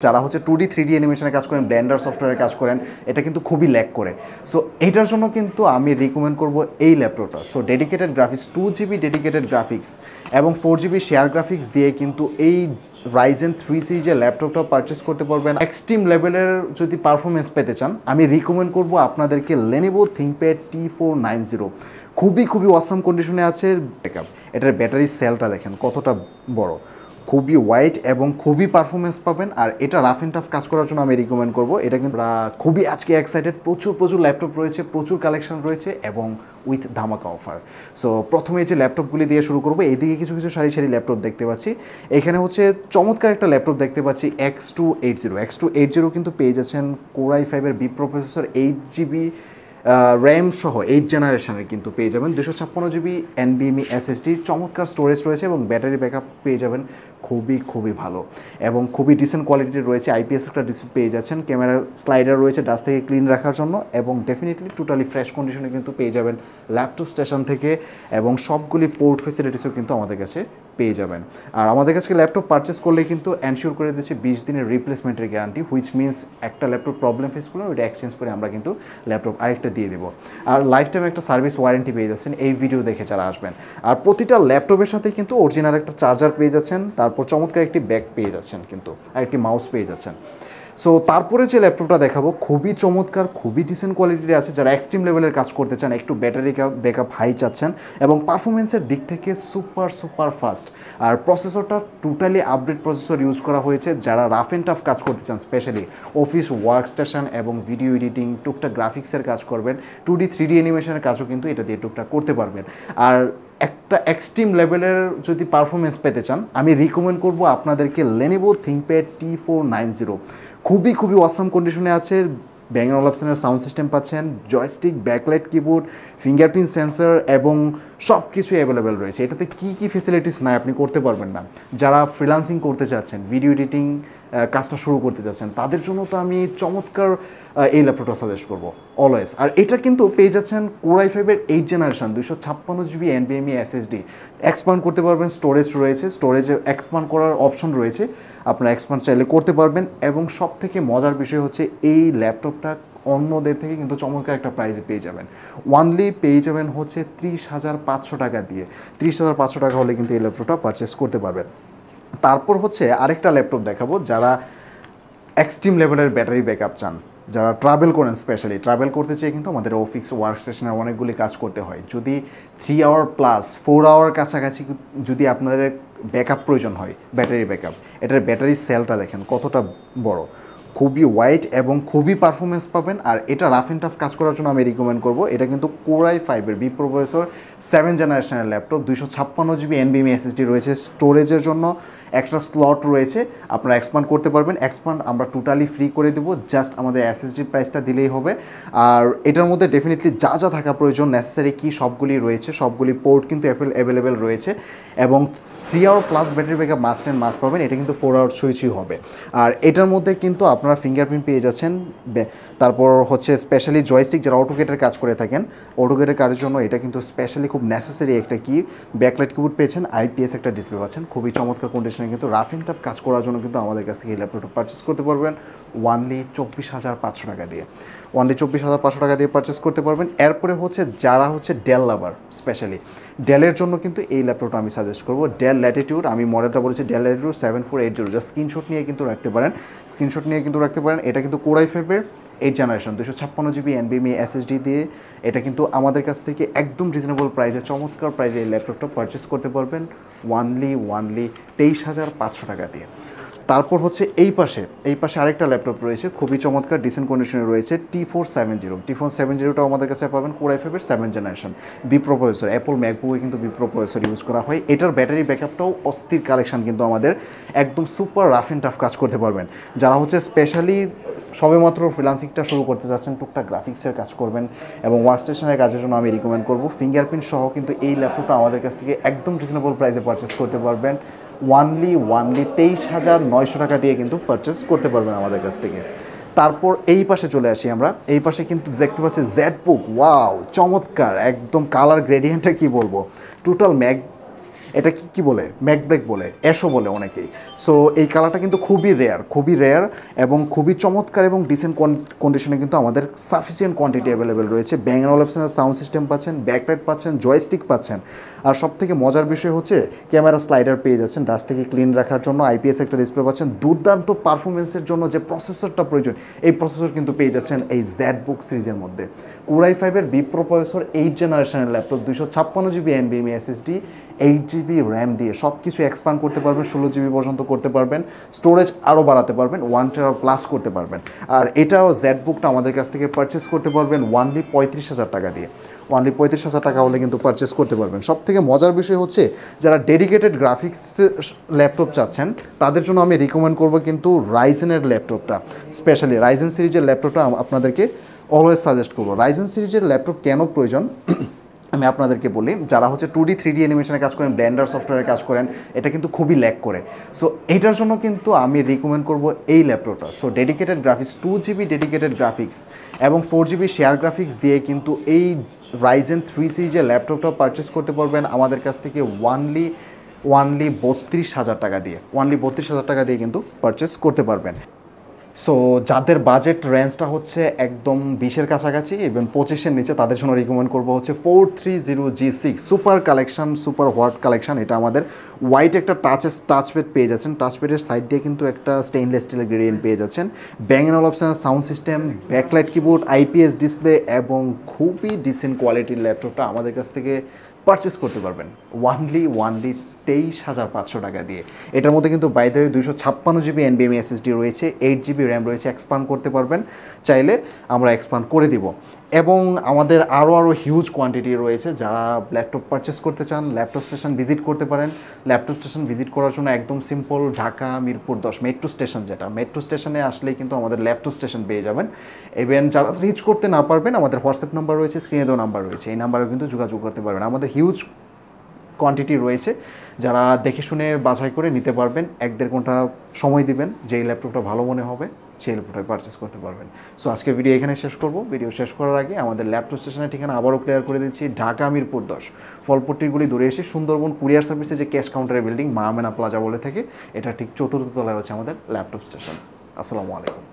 যারা হচ্ছে 2D 3D অ্যানিমেশনে কাজ করেন, ব্লেন্ডার সফটওয়্যারে কাজ করেন, এটা কিন্তু খুবই ল্যাগ করে। সো এইটার জন্য কিন্তু আমি রিকমেন্ড করব এই ল্যাপটপটা। So dedicated graphics, 2GB dedicated graphics এবং 4GB শেয়ার গ্রাফিক্স দিয়ে কিন্তু এই Ryzen 3 সিরিজের ল্যাপটপটা পারচেস করতে পারবেন। এক্সট্রিম লেভেলের যদি পারফরমেন্স পেতে চান, আমি রিকমেন্ড করব আপনাদেরকে Lenovo ThinkPad T490। খুবই অসাম কন্ডিশনে আছে। ব্যাকআপ, এটার ব্যাটারি সেলটা দেখেন কতটা বড়, খুবই ওয়াইড এবং খুবই পারফরমেন্স পাবেন। আর এটা রাফ অ্যান্ড টাফ কাজ করার জন্য আমি রিকমেন্ড করবো। এটা কিন্তু খুবই আজকে এক্সাইটেড, প্রচুর ল্যাপটপ রয়েছে, প্রচুর কালেকশন রয়েছে এবং উইথ ধামাকা অফার। সো প্রথমে যে ল্যাপটপগুলি দিয়ে শুরু করবো, এইদিকে কিছু সারি ল্যাপটপ দেখতে পাচ্ছি। এখানে হচ্ছে চমৎকার একটা ল্যাপটপ দেখতে পাচ্ছি, X280 কিন্তু পেয়ে যাচ্ছেন Core i5-এর বি প্রসেসর, 8GB র্যাম সহ 8 জেনারেশনের কিন্তু পেয়ে যাবেন। 256GB NVMe SSD, চমৎকার স্টোরেজ রয়েছে এবং ব্যাটারি ব্যাকআপ পেয়ে যাবেন খুবই ভালো এবং খুবই ডিসেন্ট কোয়ালিটির রয়েছে। IPS একটা ডিসপ্লে পেয়ে যাচ্ছেন, ক্যামেরা স্লাইডার রয়েছে ডাস্ট থেকে ক্লিন রাখার জন্য এবং ডেফিনেটলি টোটালি ফ্রেশ কন্ডিশনে কিন্তু পেয়ে যাবেন ল্যাপটপ স্টেশন থেকে এবং সবগুলি পোর্ট ফেসিলিটিসও কিন্তু আমাদের কাছে পেয়ে যাবেন। আর আমাদের কাছে ল্যাপটপ পারচেস করলে কিন্তু এনশিওর করে দিচ্ছে 20 দিনের রিপ্লেসমেন্টের গ্যারান্টি, হুইচ মিনস একটা ল্যাপটপ প্রবলেম ফেস করলে ওইটা এক্সচেঞ্জ করে আমরা কিন্তু ল্যাপটপ আরেকটা দিয়ে দেবো। আর লাইফ টাইম একটা সার্ভিস ওয়ারেন্টি পেয়ে যাচ্ছেন এই ভিডিও দেখে যারা আসবেন। আর প্রতিটা ল্যাপটপের সাথে কিন্তু অরিজিনাল একটা চার্জার পেয়ে যাচ্ছেন, তারপর চমৎকার একটি ব্যাগ পেয়ে যাচ্ছেন কিন্তু, আর একটি মাউস পেয়ে যাচ্ছেন। সো তারপরে যে ল্যাপটপটা দেখাবো খুবই চমৎকার, খুবই ডিসেন্ট কোয়ালিটির আছে। যারা এক্সট্রিম লেভেলের কাজ করতে চান, একটু ব্যাটারি ব্যাকআপ হাই চাচ্ছেন এবং পারফরমেন্সের দিক থেকে সুপার ফাস্ট। আর প্রসেসরটা টোটালি আপডেট প্রসেসর ইউজ করা হয়েছে। যারা রাফ অ্যান্ড টাফ কাজ করতে চান, স্পেশালি অফিস ওয়ার্ক স্টেশন এবং ভিডিও এডিটিং, টুকটাক গ্রাফিক্সের কাজ করবেন, 2D 3D অ্যানিমেশনের কাজও কিন্তু এটা দিয়ে টুকটাক করতে পারবেন। আর একটা এক্সট্রিম লেভেলের যদি পারফরমেন্স পেতে চান, আমি রিকমেন্ড করব আপনাদেরকে Lenovo ThinkPad T490। খুবই অসাম কন্ডিশনে আছে। ব্যাং & ওলুফসনের সাউন্ড সিস্টেম পাচ্ছেন, joystick, backlight keyboard, fingerprint sensor এবং সব কিছু অ্যাভেলেবেল রয়েছে। এটাতে কী ফেসিলিটিস নাই আপনি করতে পারবেন না। যারা ফ্রিল্যান্সিং করতে চাচ্ছেন, ভিডিও এডিটিং কাজটা শুরু করতে চাচ্ছেন, তাদের জন্য তো আমি চমৎকার এই ল্যাপটপটা সাজেস্ট করবো অলওয়েজ। আর এটা কিন্তু পেয়ে যাচ্ছেন Core i5-এর 8 generation, 256GB NVMe SSD। Expand করতে পারবেন, স্টোরেজ রয়েছে, স্টোরেজে এক্সপান্ড করার অপশন রয়েছে, আপনারা এক্সপান্ড চাইলে করতে পারবেন। এবং সব থেকে মজার বিষয় হচ্ছে এই ল্যাপটপটা অন্যদের থেকে কিন্তু চমৎকার একটা প্রাইসে পেয়ে যাবেন। ওয়ানলি পেয়ে যাবেন হচ্ছে 30,500 টাকা দিয়ে। 30,500 টাকা হলে কিন্তু এই ল্যাপটপটা পারচেস করতে পারবেন। তারপর হচ্ছে আরেকটা ল্যাপটপ দেখাবো, যারা এক্সট্রিম লেভেলের ব্যাটারি ব্যাকআপ চান, যারা ট্রাভেল করেন, স্পেশালি ট্রাভেল করতে চেয়ে কিন্তু আমাদের অফিস ওয়ার্ক স্টেশনে অনেকগুলি কাজ করতে হয়। যদি 3 আওয়ার প্লাস 4 আওয়ার কাছাকাছি যদি আপনাদের ব্যাকআপ প্রয়োজন হয়, ব্যাটারি ব্যাকআপ, এটার ব্যাটারি সেলটা দেখেন কতটা বড়, খুবই ওয়াইড এবং খুবই পারফরমেন্স পাবেন। আর এটা রাফ অ্যান্ড টাফ কাজ করার জন্য আমি রিকমেন্ড করবো। এটা কিন্তু Core i5-এর বি প্রসেসর, 7 জেনারেশনের ল্যাপটপ, 256GB NVMe SSD রয়েছে, স্টোরেজের জন্য একটা স্লট রয়েছে, আপনারা এক্সপান্ড করতে পারবেন। এক্সপান্ড আমরা টোটালি ফ্রি করে দেবো, জাস্ট আমাদের SSD প্রাইসটা দিলেই হবে। আর এটার মধ্যে ডেফিনেটলি যা থাকা প্রয়োজন, নেসেসারি কি সবগুলি রয়েছে, সবগুলি পোর্ট কিন্তু অ্যাভেলেবেল রয়েছে এবং 3 hour plus battery backup must পাবেন। এটা কিন্তু 4 আওয়ার ছুঁই হবে। আর এটার মধ্যে কিন্তু আপনারা ফিঙ্গারপ্রিন্ট পেয়ে যাচ্ছেন। তারপর হচ্ছে স্পেশালি জয়স্টিক, যারা অটোকেটের কাজ করে থাকেন, অটোকেটের কাজের জন্য এটা কিন্তু স্পেশালি খুব নেসেসারি একটা কি, ব্যাকলাইট কিবোর্ড পেয়েছেন, IPS একটা ডিসপ্লে পাচ্ছেন, খুবই চমৎকার কন্ডিশনে কিন্তু রাফ অ্যান্ড টাফ কাজ করার জন্য কিন্তু আমাদের কাছ থেকে এই ল্যাপটপটা পারচেস করতে পারবেন ওয়ানলি 24,500 টাকা দিয়ে। ওয়ানলি 24,500 টাকা দিয়ে পারচেস করতে পারবেন। এরপরে হচ্ছে যারা হচ্ছে ডেল লাভার, স্পেশালি ডেলের জন্য কিন্তু এই ল্যাপটপটা আমি সাজেস্ট করবো। ডেল ল্যাটিটিউড, আমি মডেলটা বলেছি ডেল ল্যাটিটিউড 7480, জাস্ট স্ক্রিনশট নিয়ে কিন্তু রাখতে পারেন। এটা কিন্তু Core i5-এর 8 generation, 256GB NVMe SSD দিয়ে এটা কিন্তু আমাদের কাছ থেকে একদম রিজনেবল প্রাইসে, চমৎকার প্রাইসে এই ল্যাপটপটা পারচেস করতে পারবেন ওয়ানলি 23,500 টাকা দিয়ে। তারপর হচ্ছে এই পাশে আরেকটা ল্যাপটপ রয়েছে, খুবই চমৎকার ডিসেন্ট কন্ডিশনে রয়েছে, T470টাও আমাদের কাছে পাবেন। Core i5-এর 7 জেনারেশন, বি প্রসেসর, অ্যাপল ম্যাকবুকে কিন্তু বি প্রসেসর ইউজ করা হয়। এটার ব্যাটারি ব্যাকআপটাও অস্থির কালেকশন কিন্তু আমাদের, একদম সুপার রাফ অ্যান্ড টাফ কাজ করতে পারবেন। যারা হচ্ছে স্পেশালি সবেমাত্র ফ্রিল্যান্সিংটা শুরু করতে যাচ্ছেন, টুকটাক গ্রাফিক্সের কাজ করবেন এবং ওয়ার্ক স্টেশনের কাজের জন্য আমি রিকমেন্ড করবো। ফিঙ্গারপ্রিন্ট সহ কিন্তু এই ল্যাপটপটা আমাদের কাছ থেকে একদম রিজনেবল প্রাইসে পারচেস করতে পারবেন ওয়ানলি 23,900 টাকা দিয়ে কিন্তু পারচেস করতে পারবেন আমাদের কাছ থেকে। তারপর এই পাশে চলে আসি আমরা। এই পাশে কিন্তু দেখতে পাচ্ছি জেডবুক, ওয়াও চমৎকার, একদম কালার গ্রেডিয়েন্টটা কি বলবো, টোটাল এটা কি বলে, ম্যাকব্রেক বলে, অ্যাশো বলে অনেকেই। সো এই কালারটা কিন্তু খুবই রেয়ার এবং খুবই চমৎকার এবং ডিসেন্ট কন্ডিশনে কিন্তু আমাদের সাফিসিয়েন্ট কোয়ান্টিটি অ্যাভেলেবেল রয়েছে। ব্যাং অ্যান্ড অলিপসনের সাউন্ড সিস্টেম পাচ্ছেন, ব্যাকলাইট পাচ্ছেন, জয়স্টিক পাচ্ছেন। আর সব থেকে মজার বিষয় হচ্ছে ক্যামেরা স্লাইডার পেয়ে যাচ্ছেন ডাস্ট থেকে ক্লিন রাখার জন্য, আইপিএস একটা ডিসপ্লে পাচ্ছেন। দুর্দান্ত পারফরমেন্সের জন্য যে প্রসেসরটা প্রয়োজন, এই প্রসেসর কিন্তু পেয়ে যাচ্ছেন এই জেডবুক সিরিজের মধ্যে। কোর i5-এর বি প্রো প্রসেসর, 8 জেনারেশনের laptop, 256 GB NVMe SSD, 8 GB RAM দিয়ে সব কিছু এক্সপান্ড করতে পারবেন, 16 জিবি পর্যন্ত করতে পারবেন, স্টোরেজ আরও বাড়াতে পারবেন, 1 টেরা প্লাস করতে পারবেন। আর এটাও জেডবুকটা আমাদের কাছ থেকে পারচেস করতে পারবেন ওনলি 35,000 টাকা দিয়ে। ওনলি 35,000 টাকা হলে কিন্তু পারচেস করতে পারবেন। সব থেকে মজার বিষয় হচ্ছে যারা ডেডিকেটেড গ্রাফিক্স ল্যাপটপ চাচ্ছেন তাদের জন্য আমি রিকমেন্ড করবো কিন্তু রাইজেনের ল্যাপটপটা, স্পেশালি রাইজেন সিরিজের ল্যাপটপটা আপনাদেরকে অলওয়েজ সাজেস্ট করবো। রাইজেন সিরিজের ল্যাপটপ কেন প্রয়োজন আমি আপনাদেরকে বলি, যারা হচ্ছে 2D 3D অ্যানিমেশনে কাজ করেন, ব্লেন্ডার সফটওয়্যারে কাজ করেন, এটা কিন্তু খুবই ল্যাক করে। সো এইটার জন্য কিন্তু আমি রিকমেন্ড করব এই ল্যাপটপটা। So dedicated graphics, 2 GB dedicated graphics এবং 4 GB শেয়ার গ্রাফিক্স দিয়ে কিন্তু এই রাইজেন 3 সিরিজের ল্যাপটপটাও পারচেস করতে পারবেন আমাদের কাছ থেকে ওনলি 32,000 টাকা দিয়ে। ওনলি 32,000 টাকা দিয়ে কিন্তু পারচেস করতে পারবেন। সো যাদের বাজেট রেঞ্জটা হচ্ছে একদম 20-এর কাছাকাছি এবং 25-এর নিচে, তাদের জন্য রিকমেন্ড করবো হচ্ছে 430G6 super collection, super what collection. এটা আমাদের হোয়াইট একটা টাচপ্যাড পেয়ে যাচ্ছেন, টাচপ্যাডের সাইড দিয়ে কিন্তু একটা স্টেইনলেস স্টিলের গ্রেডিয়েন্ট পেয়ে যাচ্ছেন, ব্যাং অ্যান্ড অলিপসনের sound system, backlight keyboard, IPS display এবং খুবই ডিসেন্ট কোয়ালিটির ল্যাপটপটা আমাদের কাছ থেকে পারচেস করতে পারবেন ওনলি 23,500 টাকা দিয়ে। এটার মধ্যে কিন্তু বাইরে 256 জিবি NVMe SSD রয়েছে, 8 জিবি র্যাম রয়েছে, এক্সপান্ড করতে পারবেন, চাইলে আমরা এক্সপান্ড করে দিব। এবং আমাদের আরও হিউজ কোয়ান্টিটি রয়েছে। যারা ল্যাপটপ পারচেস করতে চান ল্যাপটপ স্টেশন ভিজিট করতে পারেন। ল্যাপটপ স্টেশন ভিজিট করার জন্য একদম simple, Dhaka Mirpur 10 metro station, যেটা মেট্রো স্টেশনে আসলেই কিন্তু আমাদের ল্যাপটপ স্টেশন পেয়ে যাবেন। ইভেন যারা রিচ করতে না পারবেন, আমাদের হোয়াটসঅ্যাপ নাম্বার রয়েছে, স্ক্রিনে দেওয়া নাম্বার রয়েছে, এই নাম্বারেও কিন্তু যোগাযোগ করতে পারবেন। আমাদের হিউজ কোয়ান্টিটি রয়েছে, যারা দেখে শুনে বাছাই করে নিতে পারবেন। 1-1.5 ঘন্টা সময় দিবেন, যেই ল্যাপটপটা ভালো মনে হবে সেই ল্যাপটপটা পারচেস করতে পারবেন। সো আজকের ভিডিও এখানে শেষ করব। ভিডিও শেষ করার আগে আমাদের ল্যাপটপ স্টেশনের ঠিকানা আবারও ক্লিয়ার করে দিচ্ছি, ঢাকা মিরপুর 10, ফলপট্টিগুলি দূরে এসে সুন্দরবন কুরিয়ার সার্ভিসে যে ক্যাশ কাউন্টারের বিল্ডিং মা আমেনা প্লাজা বলে থাকে, এটা ঠিক 4র্থ তলায় হচ্ছে আমাদের ল্যাপটপ স্টেশন। আসসালামু আলাইকুম।